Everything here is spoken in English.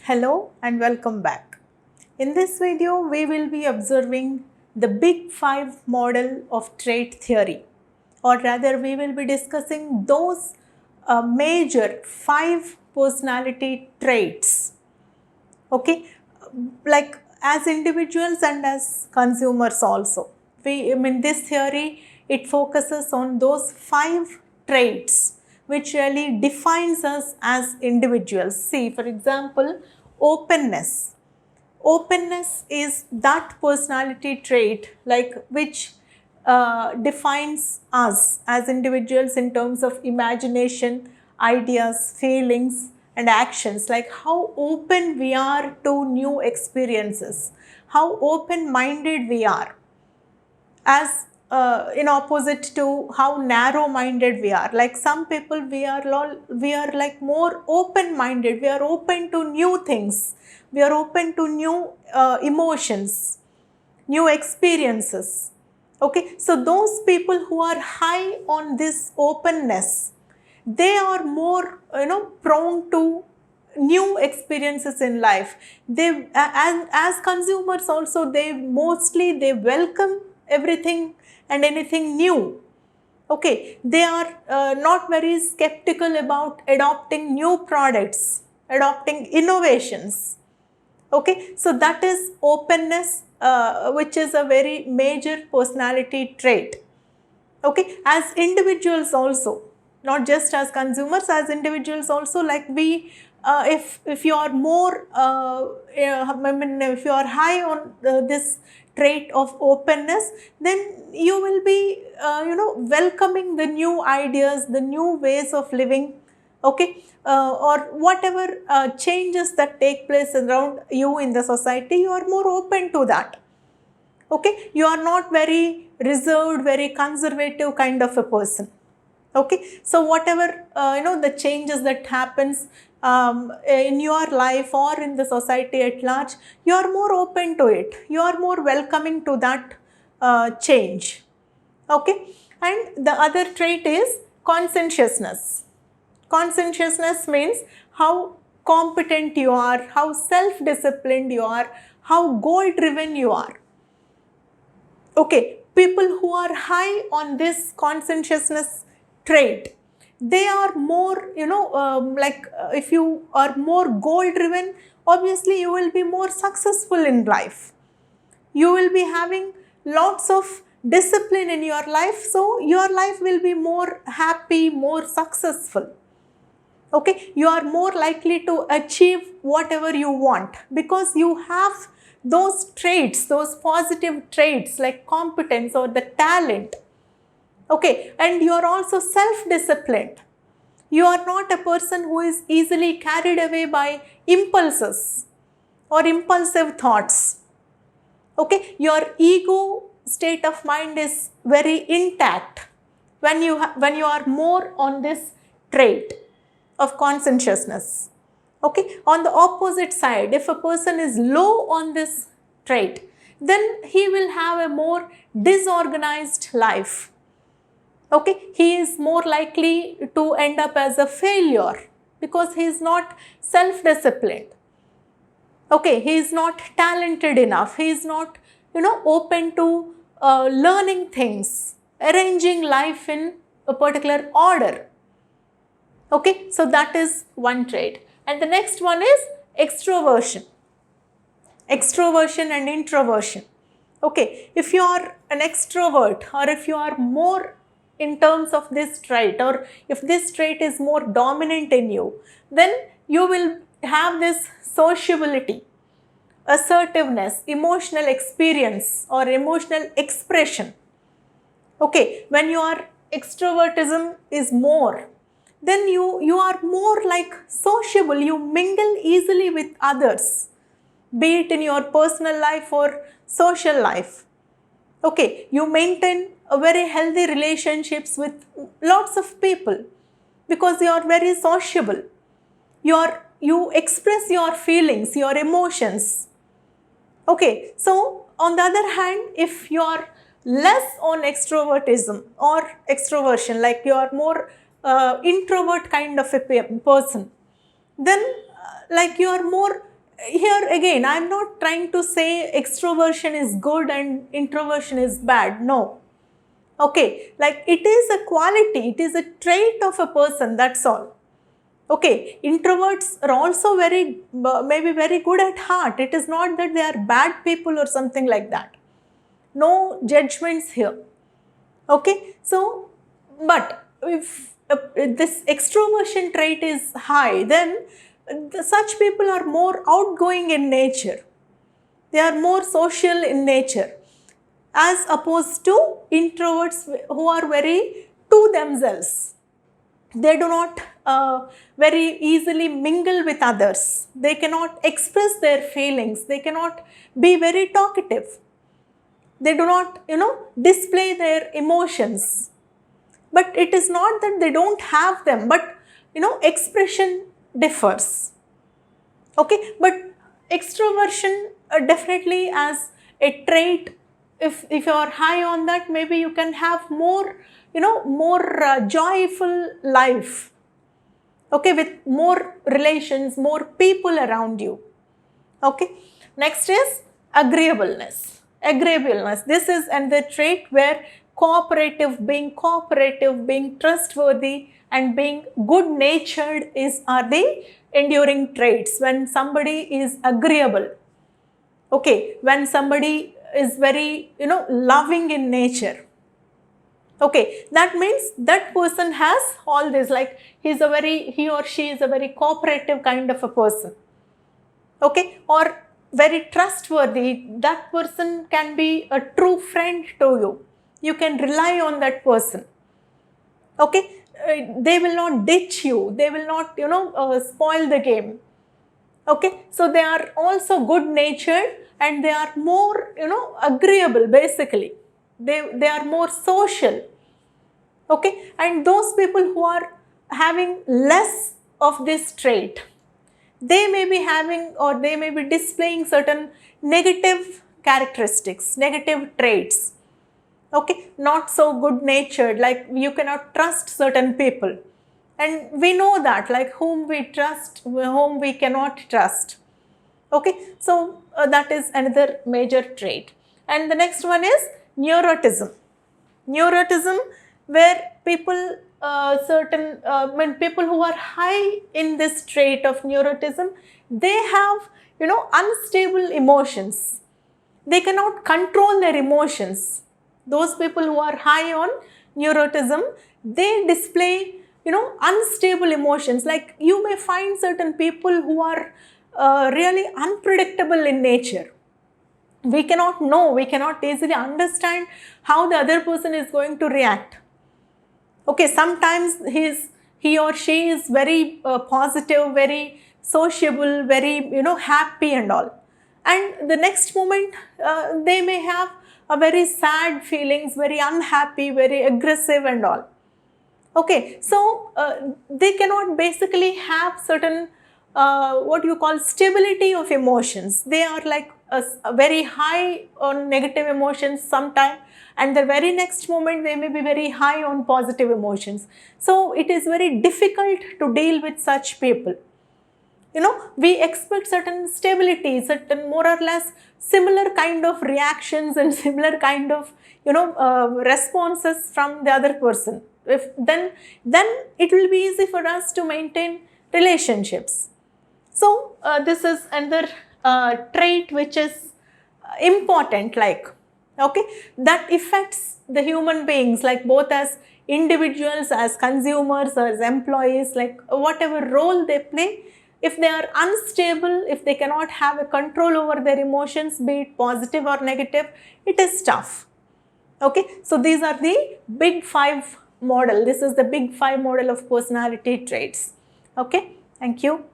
Hello and welcome back. In this video, we will be observing the Big Five model of trait theory, or rather we will be discussing those major 5 personality traits, okay, like as individuals and as consumers also. This theory, it focuses on those 5 traits which really defines us as individuals. See, for example, openness. Openness is that personality trait like which defines us as individuals in terms of imagination, ideas, feelings and actions, like how open we are to new experiences, how open-minded we are, as in opposite to how narrow-minded we are. Like some people, we are like more open-minded, we are open to new things, we are open to new emotions, new experiences. Okay, so those people who are high on this openness, they are more prone to new experiences in life. They as consumers also, they welcome everything and anything new. Okay, they are not very skeptical about adopting new products, adopting innovations. Okay, so that is openness, which is a very major personality trait. Okay, as individuals also, not just as consumers, as individuals also, like we, if you are more, if you are high on this trait of openness, then you will be, welcoming the new ideas, the new ways of living, okay, or whatever changes that take place around you in the society, you are more open to that. Okay, you are not very reserved, very conservative kind of a person. Okay, so whatever the changes that happens in your life or in the society at large, you are more open to it, you are more welcoming to that change. Okay, and the other trait is conscientiousness. Conscientiousness means how competent you are, how self-disciplined you are, how goal-driven you are. Okay, people who are high on this conscientiousness trait, they are more, if you are more goal-driven, obviously you will be more successful in life. You will be having lots of discipline in your life, so your life will be more happy, more successful. Okay, you are more likely to achieve whatever you want because you have those traits, those positive traits like competence or the talent. Okay, and you are also self-disciplined. You are not a person who is easily carried away by impulses or impulsive thoughts. Okay, your ego state of mind is very intact when you are more on this trait of conscientiousness. Okay, on the opposite side, if a person is low on this trait, then he will have a more disorganized life. Okay, he is more likely to end up as a failure because he is not self-disciplined. Okay, he is not talented enough, he is not open to learning things, arranging life in a particular order. Okay, so that is one trait. And the next one is extroversion. Extroversion and introversion. Okay, if you are an extrovert or if you are more in terms of this trait, or if this trait is more dominant in you, then you will have this sociability, assertiveness, emotional experience or emotional expression. Okay, when your extrovertism is more, then you are more like sociable, you mingle easily with others, be it in your personal life or social life. Okay, you maintain a very healthy relationships with lots of people because you are very sociable. You express your feelings, your emotions. Okay, so on the other hand, if you are less on extrovertism or extroversion, like you are more introvert kind of a person, then like you are more here again, I am not trying to say extroversion is good and introversion is bad. No. Okay, like it is a quality, it is a trait of a person, that's all. Okay, introverts are also maybe very good at heart. It is not that they are bad people or something like that. No judgments here. Okay, so, but if this extroversion trait is high, then such people are more outgoing in nature. They are more social in nature, as opposed to introverts who are very to themselves. They do not very easily mingle with others. They cannot express their feelings. They cannot be very talkative. They do not, display their emotions. But it is not that they don't have them, but, expression differs. Okay, but extroversion definitely as a trait, if you are high on that, maybe you can have more, more joyful life. Okay, with more relations, more people around you. Okay, next is agreeableness. Agreeableness, this is another trait where being cooperative, being trustworthy and being good natured are the enduring traits. When somebody is agreeable, okay, when somebody is very, loving in nature, okay, that means that person has all this, like he or she is a very cooperative kind of a person. Okay, or very trustworthy. That person can be a true friend to you. You can rely on that person. Okay, they will not ditch you. They will not, spoil the game. Okay, so they are also good natured and they are more, agreeable basically. They are more social. Okay, and those people who are having less of this trait, they may be having or they may be displaying certain negative characteristics, negative traits. Okay, not so good natured, like you cannot trust certain people. And we know that, like whom we trust, whom we cannot trust. Okay, so that is another major trait. And the next one is neuroticism. Neuroticism, where people, when people who are high in this trait of neuroticism, they have, unstable emotions. They cannot control their emotions. Those people who are high on neuroticism, they display, unstable emotions. Like you may find certain people who are really unpredictable in nature. We cannot know, we cannot easily understand how the other person is going to react. Okay, sometimes he or she is very positive, very sociable, very, happy and all. And the next moment, they may have a very sad feelings, very unhappy, very aggressive and all. Okay, so they cannot basically have certain what you call stability of emotions. They are like a very high on negative emotions sometime, and the very next moment they may be very high on positive emotions. So it is very difficult to deal with such people. We expect certain stability, certain more or less similar kind of reactions and similar kind of, responses from the other person. Then it will be easy for us to maintain relationships. So this is another trait which is important, like, okay, that affects the human beings, like both as individuals, as consumers, as employees, like whatever role they play. If they are unstable, if they cannot have a control over their emotions, be it positive or negative, it is tough. Okay, so these are the big 5 model. This is the big 5 model of personality traits. Okay, thank you.